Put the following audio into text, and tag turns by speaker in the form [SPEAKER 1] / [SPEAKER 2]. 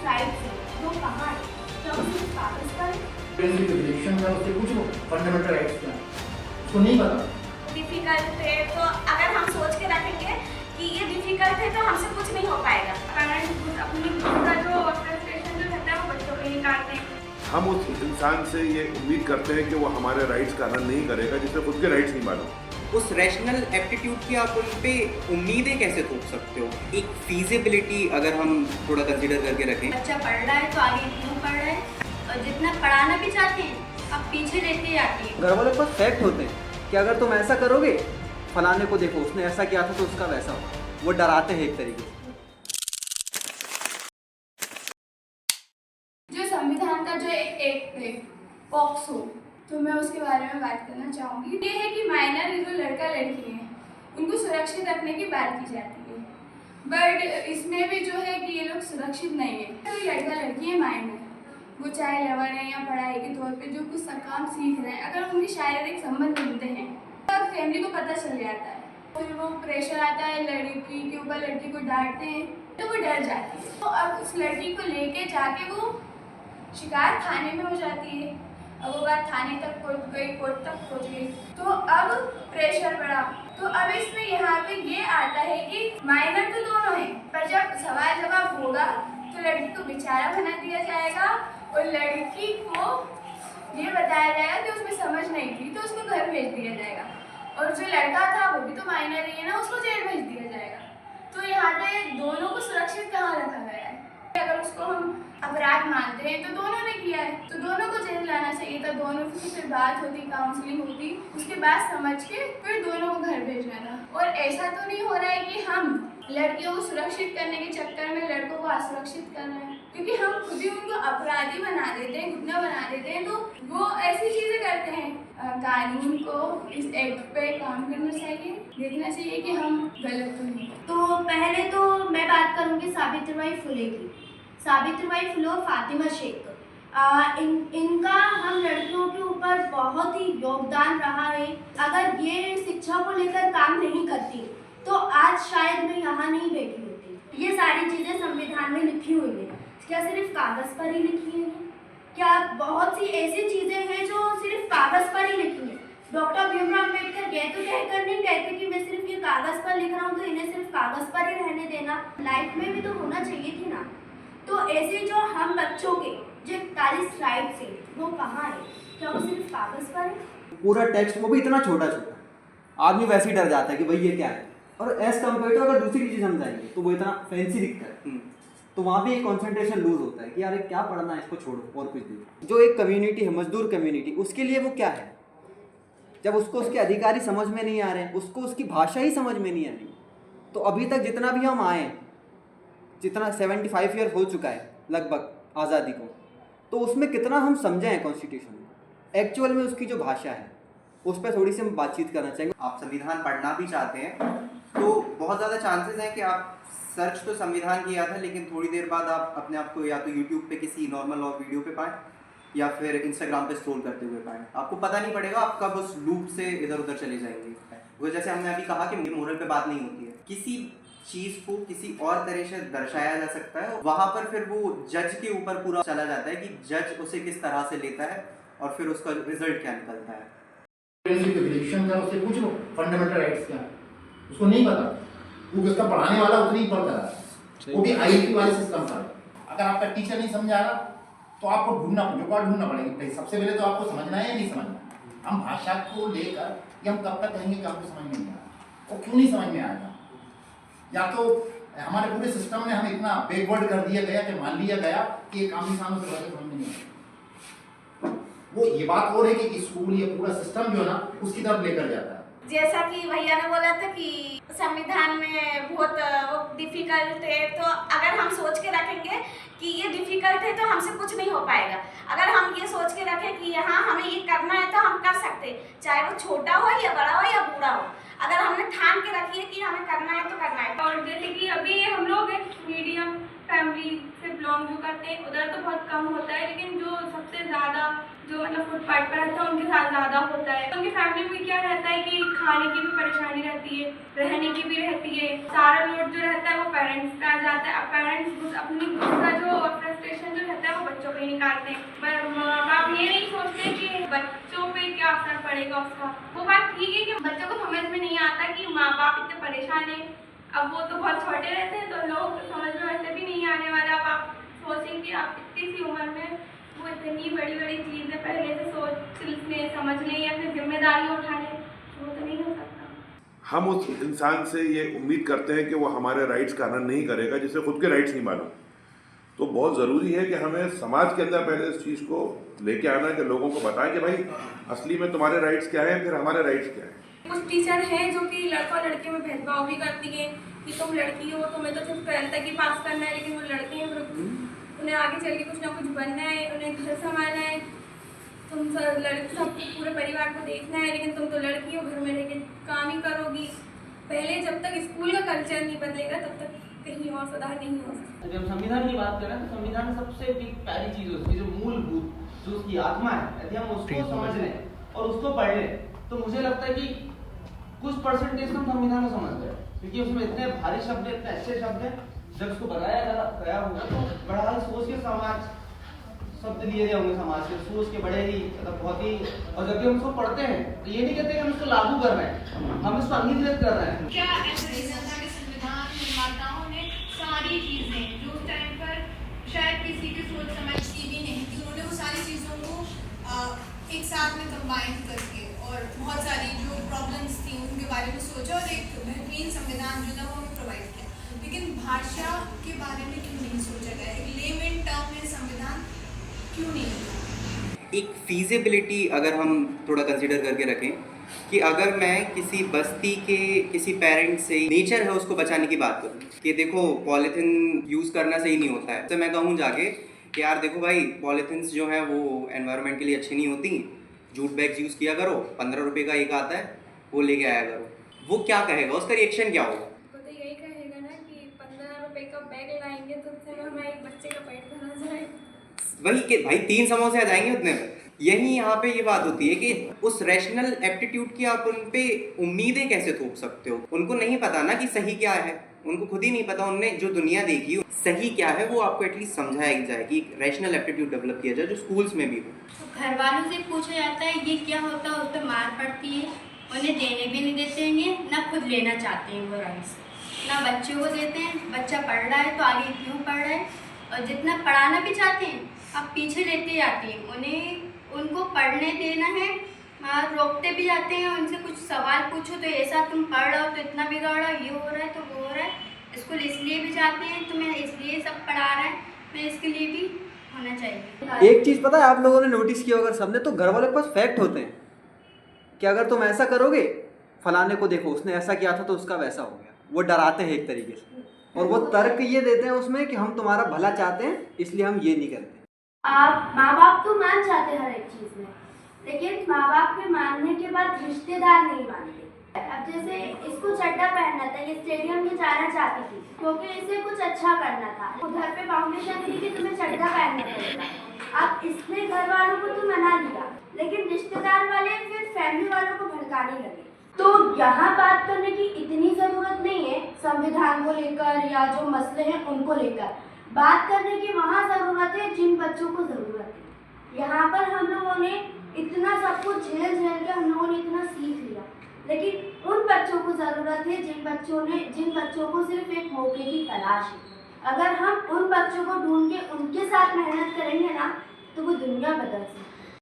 [SPEAKER 1] Rights हैं वो कहाँ है? क्या वो सिर्फ कागज पर है?
[SPEAKER 2] बेसिक रिलेशन का उससे पूछो फंडामेंटल राइट्स क्या है, उसको नहीं पता।
[SPEAKER 3] डिफिकल्ट है तो अगर हम सोच के रखेंगे कि ये डिफिकल्ट है तो हमसे कुछ नहीं हो पाएगा।
[SPEAKER 4] पेरेंट्स अपनी खुद का जो फ्रस्ट्रेशन जो रहता है वो बच्चों पे निकालते हैं।
[SPEAKER 5] हम उस इंसान से ये उम्मीद करते हैं कि वो हमारे राइट्स का हनन नहीं करेगा जिससे खुद के राइट्स नहीं मालूम।
[SPEAKER 6] उस रैशनल एप्टीट्यूड की आप उन पे उम्मीदें कैसे थोप सकते हो? एक फीजिबिलिटी अगर हम थोड़ा कंसीडर करके रखें।
[SPEAKER 1] बच्चा पढ़ रहा है तो आगे क्यों पढ़ रहा है, और जितना पढ़ाना भी चाहते हैं अब पीछे लेते जाती है।
[SPEAKER 7] घर वालों के पास फैक्ट होते हैं कि अगर तुम ऐसा करोगे, फलाने को देखो उसने ऐसा किया था तो उसका वैसा हो। वो डराते हैं एक तरीके से।
[SPEAKER 4] जो संविधान का जो एक एक्ट है पॉक्सो, तो मैं उसके बारे में बात करना चाहूँगी। ये है कि माइनर जो लड़का लड़की हैं उनको सुरक्षित रखने की बात की जाती है, बट इसमें भी जो है कि ये लोग सुरक्षित नहीं है। तो लड़का लड़की है माइनर, वो चाहे लवर है या पढ़ाई के तौर पे जो कुछ काम सीख रहे हैं, अगर उनके शारीरिक संबंध मिलते हैं तब फैमिली को पता चल जाता है। फिर वो प्रेशर आता है लड़की के ऊपर, लड़की को डांटते हैं तो वो डर जाती है। तो अब उस लड़की को लेके जाके वो शिकायत थाने में हो जाती है। अब वो बात थाने तक पहुंच गई, कोर्ट तक पहुंच गई, तो अब प्रेशर बढ़ा। तो अब इसमें यहाँ पे ये आता है कि माइनर तो दोनों हैं, पर जब सवाल जवाब होगा तो लड़की को बेचारा बना दिया जाएगा और लड़की को ये बताया जाएगा कि उसमें समझ नहीं थी तो उसको घर भेज दिया जाएगा, और जो लड़का था वो भी तो माइनर ही है ना, उसको जेल भेज दिया जाएगा। तो यहाँ पे दोनों को सुरक्षित कहाँ रखा गया है? अगर उसको हम अपराध मानते हैं तो दोनों ने किया है, तो दोनों को जेल लाना चाहिए था। दोनों की फिर बात होती, काउंसलिंग होती, उसके बाद समझ के फिर दोनों को घर भेजना था। और ऐसा तो नहीं हो रहा है कि हम लड़कियों को सुरक्षित करने के चक्कर में लड़कों को असुरक्षित कर रहे हैं, क्योंकि हम खुद ही उनको अपराधी बना देते हैं, गुंडा बना देते हैं। तो वो ऐसी चीज़ें करते हैं। कानून को इस एक्ट पे काम करना चाहिए, देखना चाहिए कि हम गलत तो नहीं।
[SPEAKER 1] तो पहले तो मैं बात करूँगी सावित्रीबाई फुले की। सावित्रीबाई फुले और फातिमा शेख, इनका हम लड़कियों के ऊपर बहुत ही योगदान रहा है। अगर ये शिक्षा को लेकर काम नहीं करती तो आज शायद मैं यहाँ नहीं बैठी होती। ये सारी चीज़ें संविधान में लिखी हुई है, क्या सिर्फ कागज़ पर ही लिखी है? क्या बहुत सी ऐसी चीज़ें हैं जो सिर्फ कागज़ पर ही लिखी है? डॉक्टर भीमराव अम्बेडकर ये तो कहकर नहीं कहते कि मैं सिर्फ ये कागज़ पर लिख रहा हूँ तो इन्हें सिर्फ कागज़ पर ही रहने देना, लाइफ में भी तो होना चाहिए थी ना। तो ऐसे जो हम बच्चों के जो 41 राइट्स हैं वो कहाँ है? क्या वो सिर्फ कागज़ पर है?
[SPEAKER 7] पूरा टेक्स्ट, वो भी इतना छोटा छोटा, आदमी वैसे ही डर जाता है कि भाई ये क्या है। और एज कम्पेयर टू अगर दूसरी चीज़ हम जाएंगे तो वो इतना फैंसी दिखता है, तो वहाँ भी एक कॉन्सेंट्रेशन लूज होता है कि यार क्या पढ़ना है, इसको छोड़ो और कुछ देखो। जो एक कम्युनिटी है, मजदूर कम्युनिटी, उसके लिए वो क्या है? जब उसको उसके अधिकारी समझ में नहीं आ रहे हैं, उसको उसकी भाषा ही समझ में नहीं आ रही, तो अभी तक जितना भी हम आए, जितना 75 ईयर हो चुका है लगभग आज़ादी को, तो उसमें कितना हम समझे हैं कॉन्स्टिट्यूशन को, एक्चुअल में उसकी जो भाषा है उस पर थोड़ी सी हम बातचीत करना चाहेंगे।
[SPEAKER 6] आप संविधान पढ़ना भी चाहते हैं तो बहुत ज़्यादा चांसेस हैं कि आप सर्च तो संविधान किया था, लेकिन थोड़ी देर बाद आप अपने आप को या तो यूट्यूब पे किसी नॉर्मल और वीडियो पे पाएँ या फिर इंस्टाग्राम पे स्क्रॉल करते हुए पाएँ। आपको पता नहीं पड़ेगा, आप कब उस लूप से इधर उधर चले जाएंगे। वो जैसे हमने अभी कहा कि मोरल पे बात नहीं होती है, किसी चीज़ को किसी और तरह से दर्शाया जा सकता है, वहाँ पर फिर वो जज के ऊपर पूरा चला जाता है कि जज उसे किस तरह से लेता है और फिर उसका रिजल्ट क्या निकलता है।
[SPEAKER 2] बेसिक रिलेशन का उससे पूछो फंडामेंटल राइट्स क्या है, उसको नहीं पता। वो उसका पढ़ाने वाला उतना ही पढ़ता है, वो भी आईआईटी वाले सिस्टम का। अगर आपका टीचर नहीं समझा रहा तो आपको जुगाड़ ढूंढना पड़ेगा। सबसे पहले तो आपको समझना है या नहीं समझना। हम भाषा को लेकर कि हम कब तक कहेंगे कि हमको समझ में नहीं आ रहा, और क्यों नहीं समझ में आएगा? या तो हमारे पूरे सिस्टम में हम इतना बैकवर्ड कर दिया गया कि मान लिया गया कि एक आम इंसान से समझ में नहीं आता। वो ये बात और है कि स्कूल या पूरा सिस्टम जो है ना उसकी तरफ लेकर जाता है।
[SPEAKER 3] जैसा कि भैया ने बोला था कि संविधान में बहुत वो डिफिकल्ट है, तो अगर हम सोच के रखेंगे कि ये डिफिकल्ट है तो हमसे कुछ नहीं हो पाएगा। अगर हम ये सोच के रखें कि हाँ हमें ये करना है तो हम कर सकते हैं, चाहे वो छोटा हो या बड़ा हो या बूढ़ा हो। अगर हमने ठान के रखी है कि हमें करना है तो करना है।
[SPEAKER 4] और जैसे कि अभी हम लोग एक मीडियम फैमिली से बिलोंग जो करते हैं उधर तो बहुत कम होता है, लेकिन जो सबसे ज़्यादा जो मतलब फुटपाथ पर रहता है उनके साथ ज़्यादा होता है। उनकी फैमिली में क्या रहता है कि खाने की भी परेशानी रहती है, रहने की भी रहती है, सारा लोड जो रहता है वो पेरेंट्स पे आ जाता है। अब पेरेंट्स अपनी खुद का जो बच्चों पे निकालते हैं, पर माँ बाप ये नहीं सोचते कि बच्चों पे क्या असर पड़ेगा उसका। वो बात ठीक है कि बच्चों को समझ में नहीं आता कि माँ बाप इतने परेशान हैं। अब वो तो बहुत छोटे रहते हैं तो लोग समझ में वैसे भी नहीं आने वाला। अब आप सोचें कि आप इतनी सी उम्र में वो इतनी बड़ी बड़ी चीज़ें पहले से सोच लें, समझ लें या फिर जिम्मेदारी उठा लें, वो तो नहीं हो सकता।
[SPEAKER 5] हम उस इंसान से ये उम्मीद करते हैं कि वो हमारे राइट्स का हनन नहीं करेगा जिसे खुद के राइट्स नहीं मालूम। तो बहुत ज़रूरी है कि हमें समाज के अंदर पहले इस चीज़ को लेके आना है कि लोगों को बताएं कि भाई असली में तुम्हारे राइट्स क्या हैं, फिर हमारे राइट्स क्या हैं।
[SPEAKER 4] कुछ टीचर हैं जो कि लड़का और लड़के में भेदभाव भी करती हैं कि तुम लड़की हो, तुम्हें तो सिर्फ 12th तक ही पास करना है, लेकिन वो लड़के हैं, उन्हें आगे चल के कुछ ना कुछ बनना है, उन्हें घर संभालना है, तुम लड़की सब पूरे परिवार को देखना है, लेकिन तुम तो लड़की हो, घर में रह के काम ही करोगी। पहले जब तक स्कूल का कल्चर नहीं बदलेगा तब तक कहीं और सुधार नहीं हो सकता।
[SPEAKER 8] जब संविधान की बात करें तो संविधान में सबसे प्यारी चीज़ होती है जो मूलभूत जो उसकी आत्मा है, यदि हम उसको समझ लें और उसको पढ़ लें तो मुझे लगता है कि कुछ परसेंटेज हम संविधान को समझ गए, क्योंकि उसमें इतने भारी शब्द इतने अच्छे शब्द हैं। जब उसको बनाया गया होगा तो बड़ा हाल सोच के समाज शब्द लिए गए होंगे, समाज के सोच के बड़े ही मतलब बहुत ही। और जब भी हम उसको पढ़ते हैं तो ये नहीं कहते कि हम इसको लागू कर रहे हैं, हम इसको अंगीकृत कर रहे हैं।
[SPEAKER 9] क्या ऐसा रीजन था कि संविधान निर्माताओं ने सारी चीजें जो उस टाइम पर शायद किसी की सोच समझ की भी नहीं थी, उन्होंने वो सारी चीज़ों को एक साथ में कंबाइन करके और बहुत सारी जो प्रॉब्लम्स थी उनके बारे में सोचा और एक बेहतरीन संविधान जो था वो हमें प्रोवाइड किया। लेकिन भाषा के बारे में क्यों नहीं सोचा गया? एक लेमन टर्म में संविधान क्यों नहीं?
[SPEAKER 6] एक फीजिबिलिटी अगर हम थोड़ा कंसिडर करके रखें कि अगर मैं किसी बस्ती के किसी पेरेंट से नेचर है उसको बचाने की बात करूँ कि देखो पॉलीथिन यूज़ करना सही नहीं होता है, तो मैं कहूँ जाके कि यार देखो भाई पॉलीथिन्स जो हैं वो एनवायरनमेंट के लिए अच्छी नहीं होती, जूट बैग्स यूज़ किया करो, 15 रुपये का एक आता है वो लेके आया करो। वो क्या कहेगा, उसका रिएक्शन क्या होगा?
[SPEAKER 4] वो तो यही कहेगा ना कि 15 रुपए का बैग लाएंगे तो उससे हमारे एक बच्चे का पेट भरा जाएगा।
[SPEAKER 6] वही कि भाई 3 समोसे आ जाएंगे उतने में। यही यहाँ पे ये बात होती है कि उस रैशनल एप्टीट्यूड की आप उन पे उम्मीदें कैसे थोप सकते हो? उनको नहीं पता ना कि सही क्या है, उनको खुद ही नहीं पता। उनने जो दुनिया देखी सही क्या है वो आपको एटलीस्ट समझाया जाए कि रैशनल एप्टीट्यूड डेवलप किया जाए जो स्कूल्स में भी हो।
[SPEAKER 1] तो घर वालों से पूछा जाता है ये क्या होता है, उस पर मार पड़ती है, उन्हें देने भी नहीं देते हैं, ना खुद लेना चाहते हैं वो राइट्स, ना बच्चों को देते हैं। बच्चा पढ़ रहा है तो आगे क्यों पढ़ रहा है, और जितना पढ़ाना भी चाहते हैं अब पीछे लेते जाते हैं। उन्हें उनको पढ़ने देना है, रोकते भी जाते हैं। उनसे कुछ सवाल पूछो तो ऐसा तुम पढ़ रहे हो तो इतना बिगाड़ रहा, ये हो रहा है तो वो हो रहा है। स्कूल इसलिए भी जाते हैं, तुम्हें इसलिए सब पढ़ा रहा है, मैं इसके लिए भी होना चाहिए।
[SPEAKER 7] एक चीज़ पता है आप लोगों ने नोटिस किया अगर सबने, तो घर वालों के पास फैक्ट होते हैं कि अगर तुम ऐसा करोगे फलाने को देखो उसने ऐसा किया था तो उसका वैसा हो गया। वो डराते हैं एक तरीके से, और वो तर्क ये देते हैं उसमें कि हम तुम्हारा भला चाहते हैं इसलिए हम ये नहीं करते।
[SPEAKER 1] आप माँ बाप तो मान जाते हैं हर एक चीज़ में, लेकिन माँ बाप के मानने के बाद रिश्तेदार नहीं मानते। अब जैसे इसको चड्डा पहनना था, ये स्टेडियम में जाना चाहती थी क्योंकि इसे कुछ अच्छा करना था, वो घर पे फाउंडेशन दी कि तुम्हें चड्डा पहनना पड़ेगा। अब इसने घर वालों को तो मना दिया, लेकिन रिश्तेदार वाले फिर फैमिली वालों को भड़काने लगे। तो यहाँ बात करने की इतनी ज़रूरत नहीं है संविधान को लेकर या जो मसले हैं उनको लेकर। बात करने की वहाँ ज़रूरत है जिन बच्चों को ज़रूरत है। यहाँ पर हम लोगों ने इतना सब कुछ झेल के हम लोगों ने इतना सीख लिया, लेकिन उन बच्चों को ज़रूरत है जिन बच्चों को सिर्फ एक मौके की तलाश है। अगर हम उन बच्चों को ढूंढ के उनके साथ